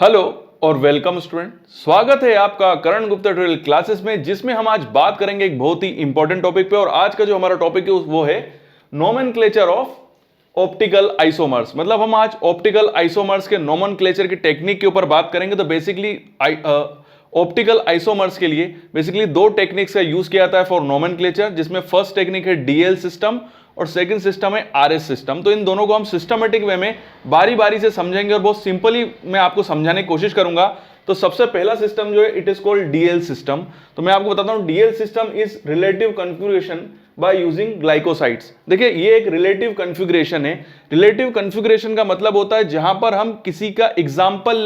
Hello और welcome student. स्वागत है आपका करण गुप्ता ट्यूटोरियल क्लासेस में, जिसमें हम आज बात करेंगे एक बहुत ही इंपॉर्टेंट टॉपिक पे। और आज का जो हमारा टॉपिक है वो है नोमेनक्लेचर ऑफ ऑप्टिकल आइसोमर्स। मतलब हम आज ऑप्टिकल आइसोमर्स के नोमेनक्लेचर की टेक्निक के ऊपर बात करेंगे। तो बेसिकली ऑप्टिकल आइसोमर्स के लिए बेसिकली दो टेक्निक्स का यूज किया जाता है फॉर नोमेनक्लेचर, जिसमें फर्स्ट टेक्निक है डीएल सिस्टम और सेकंड सिस्टम है आरएस सिस्टम। तो इन दोनों को हम सिस्टमेटिक वे में बारी बारी से समझेंगे और बहुत सिंपली मैं आपको समझाने की कोशिश करूंगा। तो सबसे पहला सिस्टम जो है it is called DL system. तो मैं आपको बताता हूं DL system is relative configuration by using glycosides. देखिए ये एक रिलेटिव कॉन्फ़िगरेशन है। रिलेटिव कॉन्फ़िगरेशन का मतलब होता है जहां पर हम किसी का एग्जाम्पल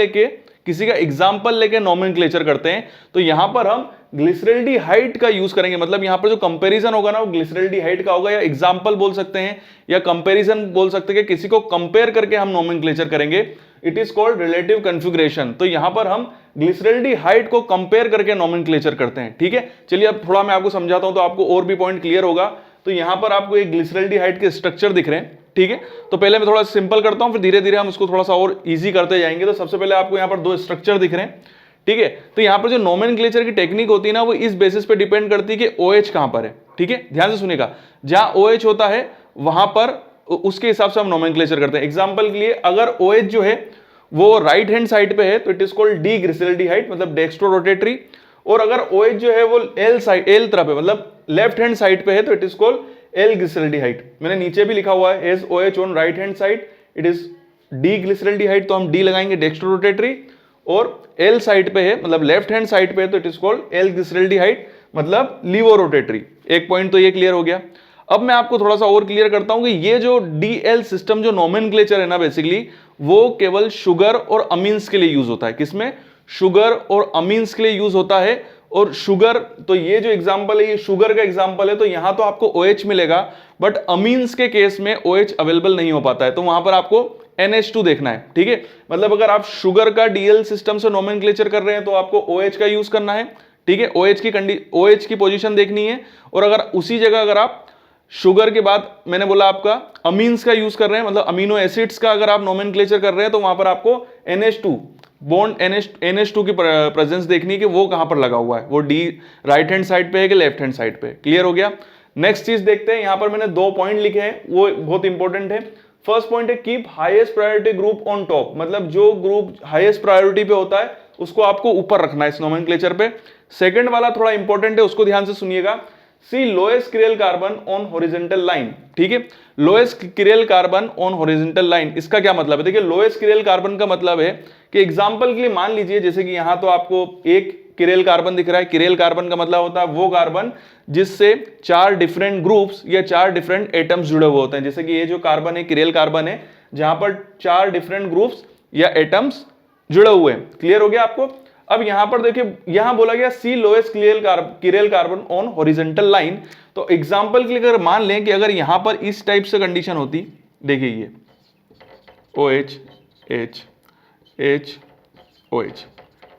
लेके नोमेनक्लेचर करते हैं। तो यहां पर हम ग्लिसरॉल्डिहाइड का यूज करेंगे। मतलब यहां पर जो कंपैरिजन होगा ना वो ग्लिसरॉल्डिहाइड का होगा, या एग्जाम्पल बोल सकते हैं या कंपैरिजन बोल सकते हैं कि किसी को कंपेयर करके हम नोमेनक्लेचर करेंगे। It is called relative configuration. तो यहां पर हम ग्लिसरॉल्डिहाइड को कंपेयर करके नोमेनक्लेचर करते हैं। ठीक है, चलिए अब थोड़ा मैं आपको समझाता हूं तो आपको और भी पॉइंट क्लियर होगा। तो यहां पर आपको एक ग्लिसरॉल्डिहाइड के स्ट्रक्चर दिख रहे हैं। ठीक है, तो पहले मैं थोड़ा सिंपल करता हूं, फिर धीरे धीरे हम इसको थोड़ा सा और इजी करते जाएंगे। तो सबसे पहले आपको यहां पर दो स्ट्रक्चर दिख रहे हैं। ठीक है, तो यहां पर जो नोमेनक्लेचर की टेक्निक होती है ना वो इस बेसिस पे डिपेंड करती है कि OH कहां पर है। ठीक है, ध्यान से सुनिएगा, जहां OH होता है वहां पर उसके हिसाब से हम नोमेनक्लेचर करते हैं। एग्जांपल के लिए अगर OH जो है वो राइट हैंड साइड पे है तो it is called D glyceraldehyde, मतलब डेक्स्ट्रो रोटेटरी। और अगर OH जो है वो एल तरफ है, मतलब लेफ्ट हैंड साइड पे है, तो it is called L glyceraldehyde. मैंने नीचे भी लिखा हुआ है as OH on right hand side it is D glyceraldehyde, तो हम डी लगाएंगे डेक्स्ट्रो रोटेटरी। और एल साइड पे है, मतलब लेफ्ट हैंड साइड पे है, तो it is called L glyceraldehyde, मतलब लीवो रोटेटरी। एक पॉइंट तो ये क्लियर हो गया। अब मैं आपको थोड़ा सा और क्लियर करता हूं कि ये जो डीएल सिस्टम जो नोमेनक्लेचर है ना बेसिकली वो केवल शुगर और अमीन्स के लिए यूज होता है। किसमें? शुगर और अमीन्स के लिए यूज होता है। और शुगर, तो ये जो एग्जांपल है ये शुगर का एग्जांपल है, तो यहां तो आपको OH मिलेगा, बट अमीन्स के केस में OH अवेलेबल नहीं हो पाता है, तो वहां पर आपको NH2 देखना है। ठीक है, मतलब अगर आप शुगर का डीएल सिस्टम से नोमेनक्लेचर कर रहे हैं तो आपको OH का यूज करना है। ठीक है, OH की पोजीशन देखनी है। और अगर उसी जगह अगर आप शुगर के बाद मैंने बोला आपका अमीन्स का यूज कर रहे हैं, मतलब अमीनो एसिड्स का अगर आप नोमेनक्लेचर कर रहे हैं, तो वहां पर आपको NH2 बॉन्ड NH2 की प्रेजेंस देखनी है कि वो कहां पर लगा हुआ है, वो डी राइट हैंड साइड पे है कि लेफ्ट हैंड साइड पे। क्लियर हो गया। नेक्स्ट चीज देखते हैं, यहां पर मैंने दो पॉइंट लिखे हैं वो बहुत इंपॉर्टेंट है। फर्स्ट पॉइंट है keep highest priority group on top, मतलब जो ग्रुप हाईएस्ट प्रायोरिटी पे होता है उसको आपको ऊपर रखना है इस नोमेनक्लेचर पे। सेकंड वाला थोड़ा इंपॉर्टेंट है, उसको ध्यान से सुनिएगा। C lowest chiral carbon on horizontal line. ठीक है, lowest chiral carbon on horizontal line, इसका क्या मतलब है? देखिए लोएस्ट किरेल कार्बन का मतलब है कि एग्जांपल के लिए मान लीजिए जैसे कि यहां तो आपको एक किरेल कार्बन दिख रहा है। किरेल कार्बन का मतलब होता है वो कार्बन जिससे चार डिफरेंट ग्रुप्स या चार डिफरेंट एटम्स जुड़े हुए होते हैं। जैसे कि ये जो कार्बन है किरेल कार्बन है, जहां पर चार डिफरेंट ग्रुप्स या एटम्स जुड़े हुए हैं। क्लियर हो गया आपको? अब यहां पर देखिए, यहां बोला गया C lowest chiral carbon on horizontal line. तो एग्जांपल के लिए अगर मान लें कि अगर यहां पर इस टाइप से कंडीशन होती, देखिए ये OH H H OH,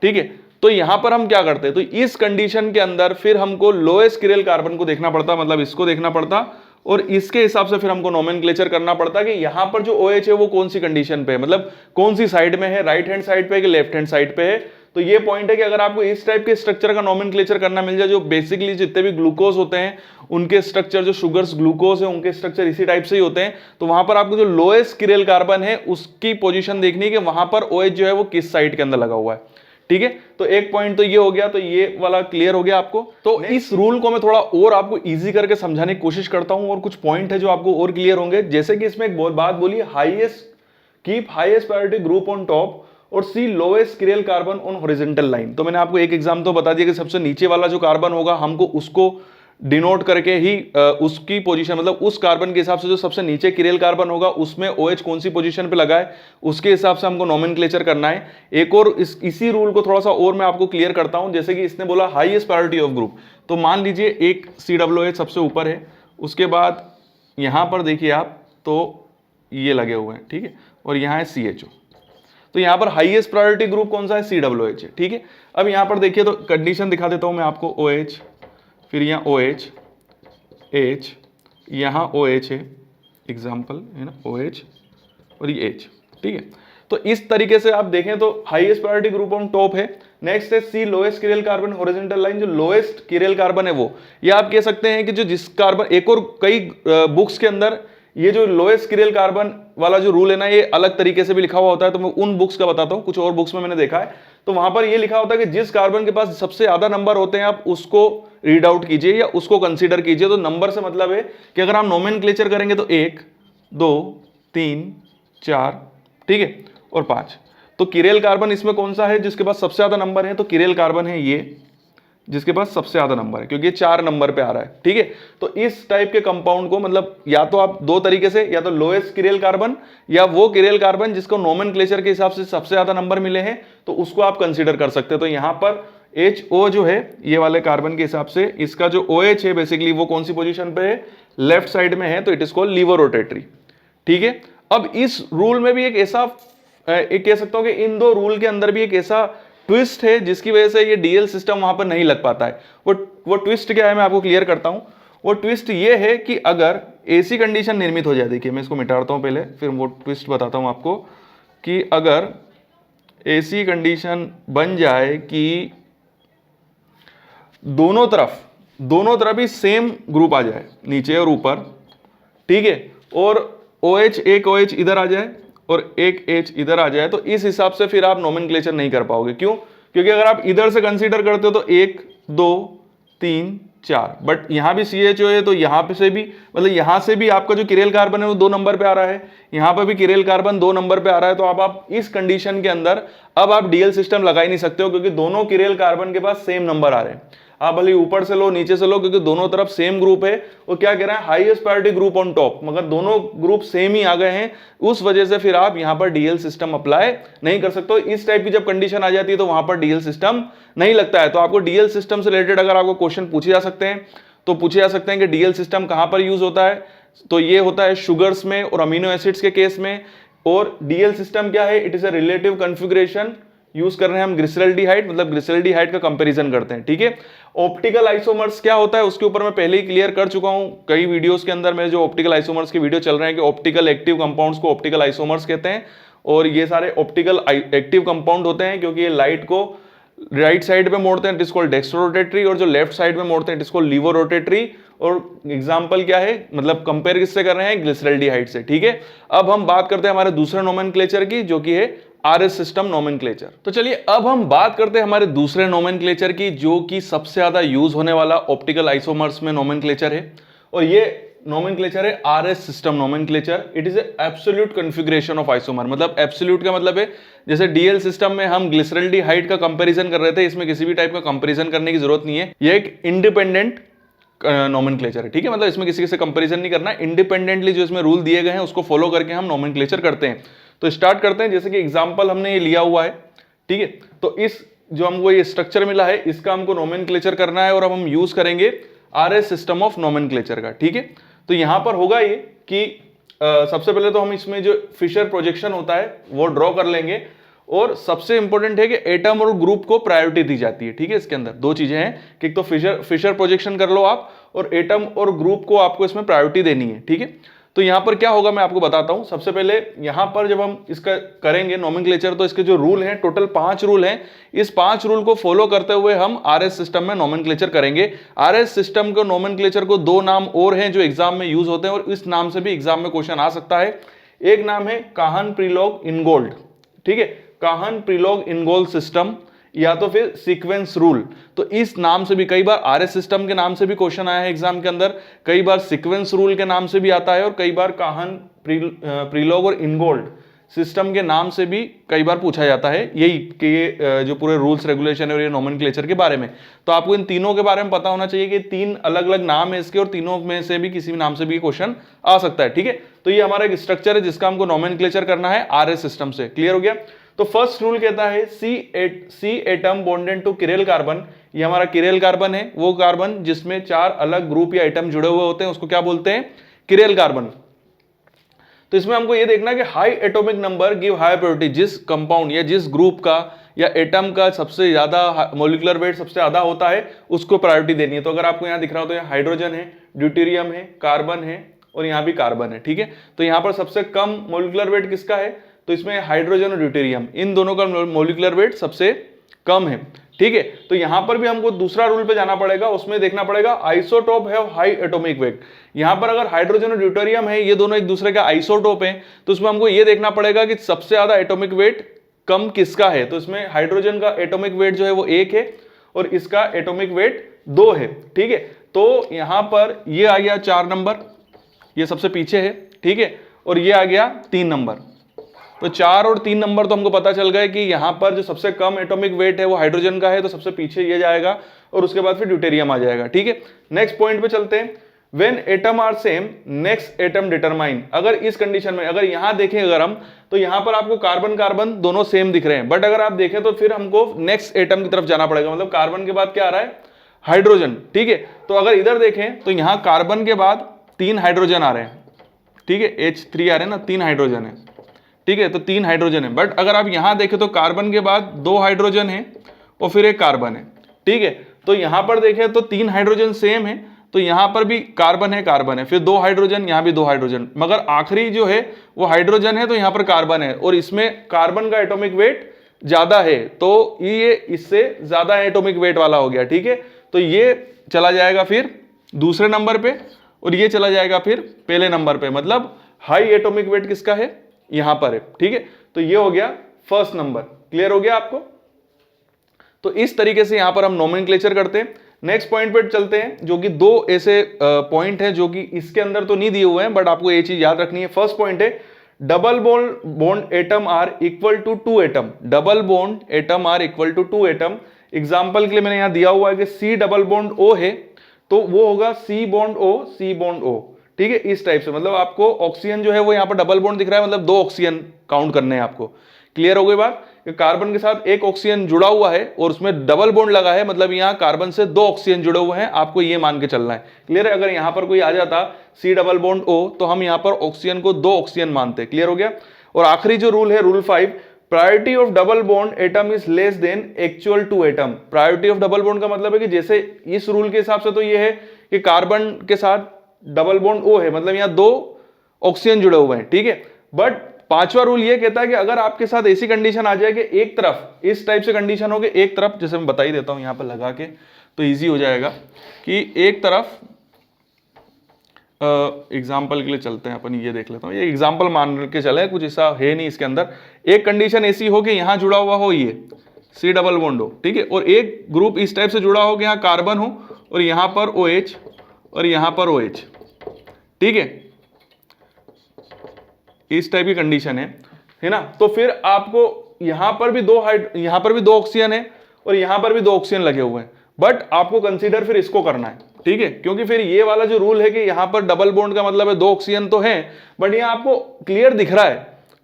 ठीक है, तो यहां पर हम क्या करते हैं, तो इस कंडीशन के अंदर फिर हमको लोएस्ट किरेल कार्बन को देखना पड़ता, मतलब इसको देखना पड़ता, और इसके हिसाब से फिर हमको नोमेनक्लेचर करना पड़ता कि यहां पर जो OH है वो कौन सी कंडीशन पे है, मतलब कौन सी साइड में है, राइट हैंड साइड पे है कि लेफ्ट हैंड साइड पे है। तो ये पॉइंट है कि अगर आपको इस टाइप के स्ट्रक्चर का नोमेनक्लेचर करना मिल जाए, जो बेसिकली जितने भी ग्लूकोज होते हैं उनके स्ट्रक्चर, जो शुगर्स ग्लूकोज है उनके स्ट्रक्चर इसी टाइप से ही होते हैं, तो वहां पर आपको जो लोएस्ट किरेल कार्बन है उसकी पोजीशन देखनी है कि वहां पर OH जो है वो किस साइड के अंदर लगा हुआ है। ठीक है, तो एक पॉइंट तो ये हो गया, तो ये वाला क्लियर हो गया आपको। तो इस रूल को मैं थोड़ा और आपको इजी करके समझाने की कोशिश करता हूं, और कुछ पॉइंट है जो आपको और क्लियर होंगे। जैसे कि इसमें एक बात बोली, keep highest priority group on top और C lowest chiral carbon on horizontal line. तो मैंने आपको एक एग्जाम तो बता दिया कि सबसे नीचे वाला जो कार्बन होगा हमको उसको डिनोट करके ही उसकी पोजीशन, मतलब उस कार्बन के हिसाब से जो सबसे नीचे किरेल कार्बन होगा उसमें OH कौन सी पोजीशन पे लगा है उसके हिसाब से हमको नोमेनक्लेचर करना है। एक और इसी रूल को थोड़ा सा और मैं आपको क्लियर करता हूं। जैसे कि इसने बोला हाईएस्ट प्रायोरिटी ऑफ ग्रुप, तो मान लीजिए एक COOH सबसे ऊपर है, उसके बाद यहां पर देखिए आप तो ये लगे हुए हैं। ठीक है, और यहां है CHO, तो यहां पर हाईएस्ट प्रायोरिटी ग्रुप कौन सा है? COOH है। ठीक है, अब यहां पर देखिए तो कंडीशन दिखा देता हूं मैं आपको। OH, फिर यहाँ OH H, यहाँ OH है, एग्जाम्पल है ना OH और ये H। ठीक है, तो इस तरीके से आप देखें तो highest priority group on top है। नेक्स्ट है C lowest chiral carbon horizontal line, जो लोएस्ट किरेल कार्बन है वो, या आप कह सकते हैं कि जो जिस कार्बन, एक और कई बुक्स के अंदर ये जो लोएस्ट किरेल कार्बन वाला जो रूल है ना, ये अलग तरीके से भी लिखा हुआ होता है, तो मैं उन बुक्स का बताता हूं। कुछ और बुक्स में मैंने देखा है तो वहां पर ये लिखा होता है कि जिस कार्बन के पास सबसे ज्यादा नंबर होते हैं आप उसको रीड आउट कीजिए या उसको कंसीडर कीजिए। तो नंबर से मतलब है कि अगर आप नोमेनक्लेचर करेंगे तो 1 2 3 4, ठीक है, और 5। तो किरेल कार्बन इसमें कौन सा है जिसके पास सबसे ज्यादा नंबर है? तो किरेल कार्बन है ये जिसके पास सबसे ज्यादा नंबर है, क्योंकि ये 4 नंबर पे आ रहा है, ठीक है। तो इस टाइप के कंपाउंड को मतलब या तो आप दो तरीके से, या तो लोएस्ट किरेल कार्बन या वो किरेल कार्बन जिसको नोमेनक्लेचर के हिसाब से सबसे ज्यादा नंबर मिले हैं, तो उसको आप कंसीडर कर सकते हैं। तो यहां पर HO जो है ये वाले कार्बन के हिसाब से, इसका जो OH है बेसिकली वो कौन सी पोजीशन पे है? लेफ्ट साइड में है, तो it is called laevo rotatory, ठीक है। अब इस रूल में भी एक ऐसा, एक कह सकता हूं कि इन दो रूल के अंदर भी एक ऐसा ट्विस्ट है जिसकी वजह से ये डीएल सिस्टम वहां पर नहीं लग पाता है। वो ट्विस्ट क्या है मैं आपको क्लियर करता हूं। वो ट्विस्ट ये है कि अगर ऐसी कंडीशन निर्मित हो जाए, देखिए मैं इसको मिटाता हूं पहले, फिर वो ट्विस्ट बताता हूं आपको, कि अगर ऐसी कंडीशन बन जाए कि दोनों तरफ ही सेम ग्रुप आ जाए, नीचे और ऊपर, ठीक है, और OH, एक OH इधर आ जाए और एक H इधर आ जाए, तो इस हिसाब से फिर आप नोमेनक्लेचर नहीं कर पाओगे। क्यों? क्योंकि अगर आप इधर से कंसीडर करते हो तो 1 2 3 4, बट यहां भी CHO है, तो यहां पे से भी, मतलब यहां से भी आपका जो किरेल कार्बन है वो 2 नंबर पे आ रहा है, यहां पर भी किरेल कार्बन 2 नंबर पे आ रहा है। तो आप इस कंडीशन के अंदर अब आप डीएल सिस्टम लगा ही नहीं सकते हो, क्योंकि दोनों किरेल कार्बन के पास सेम नंबर आ रहे हैं। आप भले ऊपर से लो नीचे से लो, क्योंकि दोनों तरफ सेम ग्रुप है। वो क्या कह रहा है? Highest priority group on top, मगर दोनों ग्रुप सेम ही आ गए हैं, उस वजह से फिर आप यहां पर डीएल सिस्टम अप्लाई नहीं कर सकते। इस टाइप की जब कंडीशन आ जाती है तो वहां पर डीएल सिस्टम नहीं लगता है। तो आपको डीएल सिस्टम से रिलेटेड अगर आपको क्वेश्चन पूछे जा सकते हैं तो पूछे जा सकते हैं कि डीएल सिस्टम कहां पर यूज होता है, तो ये होता है शुगर्स में और अमीनो एसिड्स के केस में। और डीएल सिस्टम क्या है? It is a relative configuration, use कर रहे हैं हम ग्लिसरॉल्डिहाइड, मतलब ग्लिसरॉल्डिहाइड का कंपैरिजन करते हैं, ठीक है। ऑप्टिकल आइसोमर्स क्या होता है उसके ऊपर मैं पहले ही क्लियर कर चुका हूं कई वीडियोस के अंदर। मेरे जो ऑप्टिकल आइसोमर्स के वीडियो चल रहे हैं कि ऑप्टिकल एक्टिव कंपाउंड्स को ऑप्टिकल आइसोमर्स कहते हैं, और ये सारे ऑप्टिकल एक्टिव कंपाउंड होते हैं क्योंकि ये लाइट को राइट साइड पे मोड़ते हैं, it is called dextro rotatory, और जो लेफ्ट साइड में मोड़ते हैं it is called laevo rotatory. और एग्जांपल क्या है, मतलब कंपेयर किससे कर रहे हैं? ग्लिसरॉल्डिहाइड से, ठीक है। अब हम बात करते हैं हमारे दूसरे नोमेनक्लेचर की, जो कि है आरएस सिस्टम नोमेनक्लेचर। तो चलिए अब हम बात करते हैं हमारे दूसरे नोमेनक्लेचर की, जो कि सबसे ज्यादा यूज होने वाला ऑप्टिकल आइसोमर्स में नोमेनक्लेचर है, और ये नोमेनक्लेचर है RS system nomenclature. It is absolute configuration of isomer, मतलब एब्सोल्यूट का मतलब है जैसे डीएल सिस्टम में हम ग्लिसरॉल्डिहाइड का कंपैरिजन कर रहे थे, इसमें किसी भी टाइप का कंपैरिजन करने की जरूरत नहीं है। ये एक इंडिपेंडेंट नोमेनक्लेचर है, ठीक है, मतलब इसमें किसी से कंपैरिजन नहीं करना, इंडिपेंडेंटली जो इसमें रूल दिए गए हैं उसको फॉलो करके हम नोमेनक्लेचर करते हैं। तो स्टार्ट करते हैं, जैसे कि एग्जांपल हमने ये लिया हुआ है, ठीक है। तो इस जो हमको ये स्ट्रक्चर मिला है इसका हमको नोमेनक्लेचर करना है, और अब हम यूज करेंगे आरएस सिस्टम ऑफ नोमेनक्लेचर का, ठीक है। तो यहां पर होगा ये कि सबसे पहले तो हम इसमें जो फिशर प्रोजेक्शन होता है वो ड्रॉ कर लेंगे, और सबसे इंपॉर्टेंट है कि एटम और ग्रुप को प्रायोरिटी दी जाती है, ठीक है। इसके अंदर दो चीजें हैं कि एक तो फिशर प्रोजेक्शन कर लो आप, और एटम और ग्रुप को आपको इसमें प्रायोरिटी देनी है, ठीक है। तो यहां पर क्या होगा मैं आपको बताता हूं। सबसे पहले यहां पर जब हम इसका करेंगे नोमेनक्लेचर, तो इसके जो रूल हैं, टोटल 5 रूल हैं, इस 5 रूल को फॉलो करते हुए हम आरएस सिस्टम में नोमेनक्लेचर करेंगे। आरएस सिस्टम को नोमेनक्लेचर को 2 नाम और हैं जो एग्जाम में यूज होते हैं, और इस नाम से भी एग्जाम में क्वेश्चन आ सकता है। एक नाम है काहन प्रीलोग इनगोल्ड, ठीक है, काहन प्रीलोग इनगोल्ड सिस्टम, या तो फिर सीक्वेंस रूल। तो इस नाम से भी कई बार आरएस सिस्टम के नाम से भी क्वेश्चन आया है एग्जाम के अंदर, कई बार सीक्वेंस रूल के नाम से भी आता है, और कई बार काहन प्रीलोग और इनगोल्ड सिस्टम के नाम से भी कई बार पूछा जाता है, यही कि ये जो पूरे रूल्स रेगुलेशन है और ये नोमेनक्लेचर के बारे में। तो आपको इन तीनों के बारे में पता होना चाहिए कि 3 अलग अलग नाम है इसके, और तीनों में से भी किसी भी नाम से भी क्वेश्चन आ सकता है, ठीक है। तो ये हमारा एक स्ट्रक्चर है जिसका हमको नोमेनक्लेचर करना है आरएस सिस्टम से। क्लियर हो गया? तो फर्स्ट रूल कहता है C atom bonded to chiral carbon. ये हमारा किरेल कार्बन है, वो कार्बन जिसमें 4 अलग ग्रुप या एटम जुड़े हुए होते हैं उसको क्या बोलते हैं? Chiral carbon. तो इसमें हमको ये देखना है कि high atomic number give high priority, जिस कंपाउंड या जिस ग्रुप का या एटम का सबसे ज्यादा मॉलिक्यूलर वेट सबसे ज्यादा होता है उसको प्रायोरिटी देनी है। तो अगर आपको यहाँ दिख रहा हो तो यहाँ हाइड्रोजन है, ड्यूटेरियम है, कार्बन है, और यहाँ भी कार्बन है, ठीक है। तो यहाँ पर सबसे कम मॉलिक्यूलर वेट किसका है? तो इसमें हाइड्रोजन और ड्यूटेरियम इन दोनों का मोलिकुलर वेट सबसे कम है। ठीक है, तो यहां पर भी हमको दूसरा रूल पे जाना पड़ेगा, उसमें देखना पड़ेगा isotope have high atomic weight. यहां पर अगर हाइड्रोजन और ड्यूटेरियम है, ये दोनों एक दूसरे का आइसोटोप है, तो उसमें हमको ये देखना पड़ेगा कि सबसे ज्यादा एटॉमिक वेट कम किसका है। तो इसमें हाइड्रोजन का एटॉमिक वेट जो है वो 1 है और इसका एटॉमिक वेट 2 है। ठीक है, तो यहां पर ये आ गया 4 नंबर, ये सबसे पीछे है। ठीक है, और ये आ गया 3 नंबर। तो 4 और 3 नंबर तो हमको पता चल गए कि यहां पर जो सबसे कम एटॉमिक वेट है वो हाइड्रोजन का है, तो सबसे पीछे ये जाएगा और उसके बाद फिर ड्यूटेरियम आ जाएगा। ठीक है, नेक्स्ट पॉइंट पे चलते हैं। When atom are same next atom determine. अगर इस कंडीशन में अगर यहां देखें अगर हम, तो यहां पर आपको कार्बन कार्बन दोनों सेम दिख रहे हैं, बट अगर आप देखें तो फिर हमको नेक्स्ट एटम की तरफ जाना पड़ेगा, मतलब कार्बन के बाद क्या आ रहा है, हाइड्रोजन। ठीक है, तो अगर इधर देखें तो यहां कार्बन के बाद 3 हाइड्रोजन आ रहे हैं। ठीक है, H3 आ रहे हैं ना, 3 हाइड्रोजन है। ठीक है, तो 3 हाइड्रोजन है, बट अगर आप यहां देखें तो कार्बन के बाद 2 हाइड्रोजन है और फिर एक कार्बन है। ठीक है, तो यहां पर देखें तो 3 हाइड्रोजन सेम है, तो यहां पर भी कार्बन है, फिर 2 हाइड्रोजन, यहां भी 2 हाइड्रोजन, मगर आखिरी जो है वो हाइड्रोजन है, तो यहां पर कार्बन है और इसमें कार्बन का एटॉमिक वेट ज्यादा है, तो ये इससे ज्यादा एटॉमिक वेट वाला हो गया। ठीक है, तो ये चला जाएगा फिर दूसरे नंबर पे और ये चला जाएगा फिर पहले नंबर पे, मतलब हाई एटॉमिक वेट किसका है, यहां पर है। ठीक है, तो ये हो गया फर्स्ट नंबर। क्लियर हो गया आपको? तो इस तरीके से यहां पर हम नोमेनक्लेचर करते हैं। नेक्स्ट पॉइंट पे चलते हैं, जो कि 2 ऐसे पॉइंट हैं जो कि इसके अंदर तो नहीं दिए हुए हैं, बट आपको ये चीज याद रखनी है। फर्स्ट पॉइंट है double bond atom are equal to 2 atom. Double bond atom are equal to 2 atom. Example के लिए मैंने यहां दिया हुआ है कि C डबल बॉन्ड O है, तो वो होगा C bond O, C bond O। ठीक है, इस टाइप से, मतलब आपको ऑक्सीजन जो है वो यहाँ पर डबल बॉन्ड दिख रहा है, मतलब 2 ऑक्सीजन काउंट करने हैं आपको। क्लियर हो गई बात? कि कार्बन के साथ एक ऑक्सीजन जुड़ा हुआ है और उसमें डबल बॉन्ड लगा है, मतलब यहाँ कार्बन से 2 ऑक्सीजन जुड़े हुए हैं, आपको ये मान के चलना है। क्लियर है? अगर यहाँ पर कोई आ जाता C डबल बॉन्ड O, तो हम यहाँ पर ऑक्सीजन को 2 ऑक्सीजन मानते। क्लियर हो गया? और आखिरी जो रूल है, rule 5, priority of double bond atom is less than actual 2 atom. Priority of double bond का मतलब है कि जैसे इस रूल के हिसाब से तो ये है कि कार्बन के साथ डबल बॉन्ड O है, मतलब यहां 2 ऑक्सीजन जुड़े हुए हैं। ठीक है, बट 5वां रूल ये कहता है कि अगर आपके साथ ऐसी कंडीशन आ जाए कि एक तरफ, इस टाइप से कंडीशन हो कि एक तरफ, जैसे मैं बता ही देता हूं यहां पर लगा के तो इजी हो जाएगा, कि एक तरफ एग्जाम्पल के लिए चलते हैं अपन, ये देख लेता हूं, ये एग्जाम्पल मान के चले, कुछ ऐसा है नहीं इसके अंदर। एक कंडीशन ऐसी हो कि यहां जुड़ा हुआ हो ये C डबल बॉन्ड हो, ठीक है, और एक ग्रुप इस टाइप से जुड़ा हो कि यहाँ कार्बन हो और यहां पर OH और यहां पर OH। ठीक है, इस टाइप की कंडीशन है ना। तो फिर आपको यहां पर भी यहां पर भी 2 ऑक्सीजन है और यहां पर भी 2 ऑक्सीजन लगे हुए हैं, बट आपको कंसीडर फिर इसको करना है। ठीक है, क्योंकि फिर ये वाला जो रूल है कि यहां पर डबल बॉन्ड का मतलब है 2 ऑक्सीजन तो है, बट यहां आपको क्लियर दिख रहा है,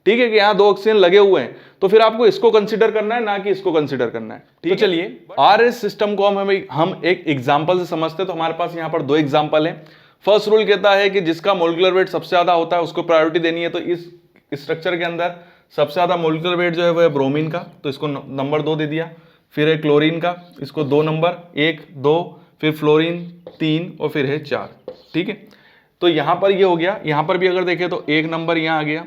ठीक है, कि यहां 2 ऑक्सीजन लगे हुए हैं, तो फिर आपको इसको कंसीडर करना है, ना कि इसको कंसीडर करना है। तो चलिए RS सिस्टम को हम एक एग्जांपल से समझते हैं। तो हमारे पास यहां पर 2 एग्जांपल है। फर्स्ट रूल कहता है कि जिसका मोलिकुलर वेट सबसे ज्यादा होता है उसको प्रायोरिटी देनी है। तो इस स्ट्रक्चर के अंदर सबसे ज्यादा मोलिकुलर वेट जो है वो है ब्रोमीन का, तो इसको नंबर 2 दे दिया। फिर है क्लोरीन का, इसको 2 नंबर, 1 2, फिर फ्लोरीन 3 और फिर है 4। ठीक है, तो यहां पर ये हो गया। यहां पर भी अगर देखें तो 1 नंबर यहां आ गया,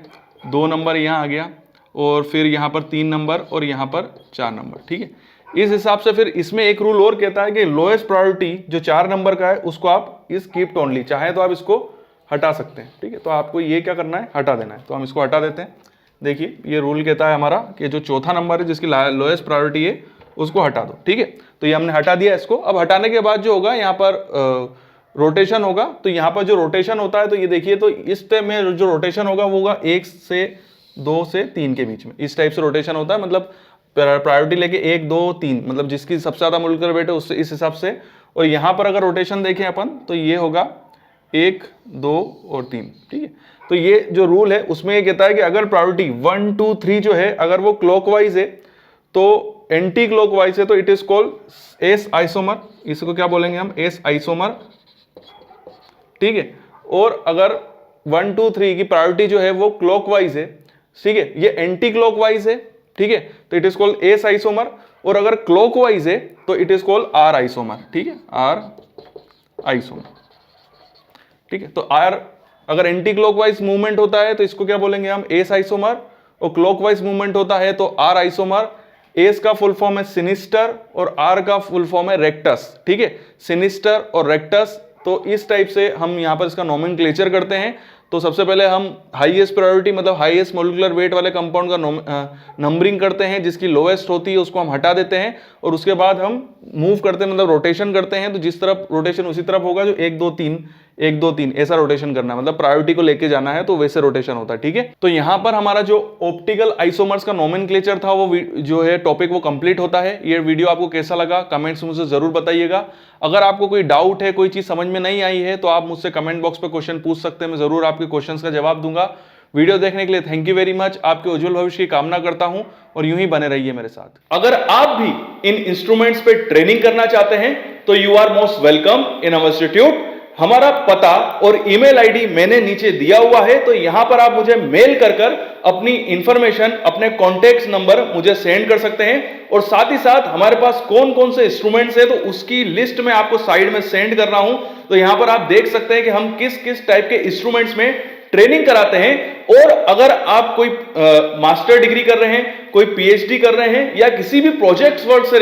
2 नंबर यहां आ गया और फिर यहां पर 3 नंबर और यहां पर 4 नंबर। ठीक है, इस हिसाब से फिर इसमें एक रूल और कहता है कि लोएस्ट प्रायोरिटी जो 4 नंबर का है उसको आप इस कीप्ट ओनली, चाहे तो आप इसको हटा सकते हैं। ठीक है, तो आपको ये क्या करना है, हटा देना है। तो हम इसको हटा देते हैं। देखिए ये रूल कहता है हमारा कि जो चौथा नंबर है जिसकी लोएस्ट प्रायोरिटी है उसको हटा दो। ठीक है, तो ये हमने हटा दिया इसको। अब हटाने के बाद जो होगा यहाँ पर रोटेशन होगा। तो यहाँ पर जो रोटेशन होता है, तो ये देखिए, तो इस टाइप में जो रोटेशन होगा वो होगा 1 से 2 से 3 के बीच में, इस टाइप से रोटेशन होता है। मतलब प्रायोरिटी लेके 1 2 3, मतलब जिसकी सबसे ज्यादा मोलिकुलर वेट है उससे, इस हिसाब से। और यहाँ पर अगर रोटेशन देखें अपन तो ये होगा 1 2 और 3। ठीक है, तो ये जो रूल है उसमें ये कहता है कि अगर प्रायोरिटी 1 2 3 जो है अगर वो क्लॉकवाइज है तो एंटी क्लॉकवाइज है तो it is called S isomer. इसको क्या बोलेंगे हम, एस आइसोमर। ठीक है, और अगर 1 2 3 की प्रायोरिटी जो है वो क्लॉकवाइज है, ठीक है, ये एंटी क्लॉकवाइज है, ठीक है, तो it is called S isomer. और अगर क्लॉकवाइज है तो it is called R isomer. ठीक है, आर आइसोमर। ठीक है, तो आर अगर एंटी क्लॉकवाइज मूवमेंट होता है तो इसको क्या बोलेंगे हम, एस आइसोमर। और क्लॉकवाइज मूवमेंट होता है तो आर आइसोमर, एस का फुल फॉर्म है सिनिस्टर और आर का फुल फॉर्म है रेक्टस, ठीक है, सिनिस्टर और रेक्टस। तो इस टाइप से हम यहां पर इसका नोमेनक्लेचर करते हैं। तो सबसे पहले हम हाईएस्ट प्रायोरिटी मतलब हाईएस्ट मोलिकुलर वेट वाले कंपाउंड का नंबरिंग करते हैं, जिसकी लोएस्ट होती है उसको हम हटा देते हैं और उसके बाद हम मूव करते हैं मतलब रोटेशन करते हैं। तो जिस तरफ रोटेशन उसी तरफ होगा, जो 1 2 3 1 2 3 ऐसा रोटेशन करना है, मतलब प्रायोरिटी को लेके जाना है तो वैसे रोटेशन होता है, ठीक है। तो यहां पर हमारा जो ऑप्टिकल आइसोमर्स का नोमेनक्लेचर था वो जो है टॉपिक वो कंप्लीट होता है। ये वीडियो आपको कैसा लगा कमेंट्स में मुझे जरूर बताइएगा। अगर आपको कोई डाउट है, कोई चीज समझ में नहीं आई है तो आप मुझसे कमेंट बॉक्स पे क्वेश्चन पूछ सकते हैं, मैं जरूर आपके क्वेश्चंस का जवाब दूंगा। वीडियो देखने के लिए थैंक यू वेरी मच। आपके उज्जवल भविष्य की कामना करता हूं और यूं ही बने रहिए मेरे साथ। अगर आप भी इन इंस्ट्रूमेंट्स पे ट्रेनिंग करना चाहते हैं तो you are most welcome in our institute. हमारा पता और ईमेल आईडी मैंने नीचे दिया हुआ है, तो यहां पर आप मुझे मेल कर अपनी इंफॉर्मेशन, अपने कॉन्टेक्ट नंबर मुझे सेंड कर सकते हैं। और साथ ही साथ हमारे पास कौन कौन से इंस्ट्रूमेंट्स है तो उसकी लिस्ट में आपको साइड में सेंड कर रहा हूं। तो यहां पर आप देख सकते हैं कि हम किस किस टाइप के इंस्ट्रूमेंट्स में ट्रेनिंग कराते हैं। और अगर आप कोई मास्टर डिग्री कर रहे हैं, कोई पीएचडी कर रहे हैं या किसी भी प्रोजेक्ट वर्क से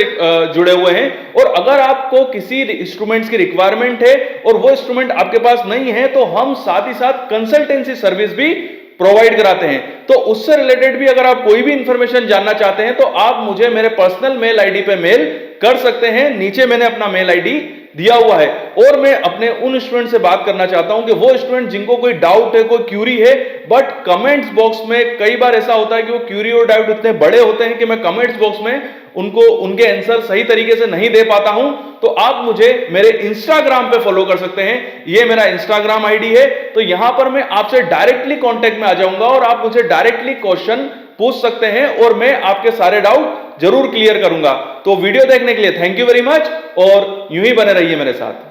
जुड़े हुए हैं और अगर आपको किसी इंस्ट्रूमेंट्स की रिक्वायरमेंट है और वो इंस्ट्रूमेंट आपके पास नहीं है, तो हम साथ ही साथ कंसल्टेंसी सर्विस भी प्रोवाइड कराते हैं। तो उससे रिलेटेड भी अगर आप कोई भी इंफॉर्मेशन जानना चाहते हैं तो आप मुझे मेरे पर्सनल मेल आईडी पे मेल कर सकते हैं। नीचे मैंने अपना मेल आईडी दिया हुआ है। और मैं अपने उन स्टूडेंट से बात करना चाहता हूं कि वो स्टूडेंट जिनको कोई डाउट है, कोई क्यूरी है, बट कमेंट्स बॉक्स में कई बार ऐसा होता है कि वो क्यूरी और डाउट इतने बड़े होते हैं कि मैं कमेंट्स बॉक्स में उनको उनके आंसर सही तरीके से नहीं दे पाता हूं। तो आप मुझे मेरे इंस्टाग्राम पे फॉलो कर सकते हैं, ये मेरा इंस्टाग्राम आईडी है। तो यहां पर मैं आपसे डायरेक्टली कांटेक्ट में आ जाऊंगा और आप मुझे डायरेक्टली क्वेश्चन पूछ सकते हैं और मैं आपके सारे डाउट जरूर क्लियर करूंगा। तो वीडियो देखने के लिए थैंक यू वेरी मच और यूं ही बने रहिए मेरे साथ।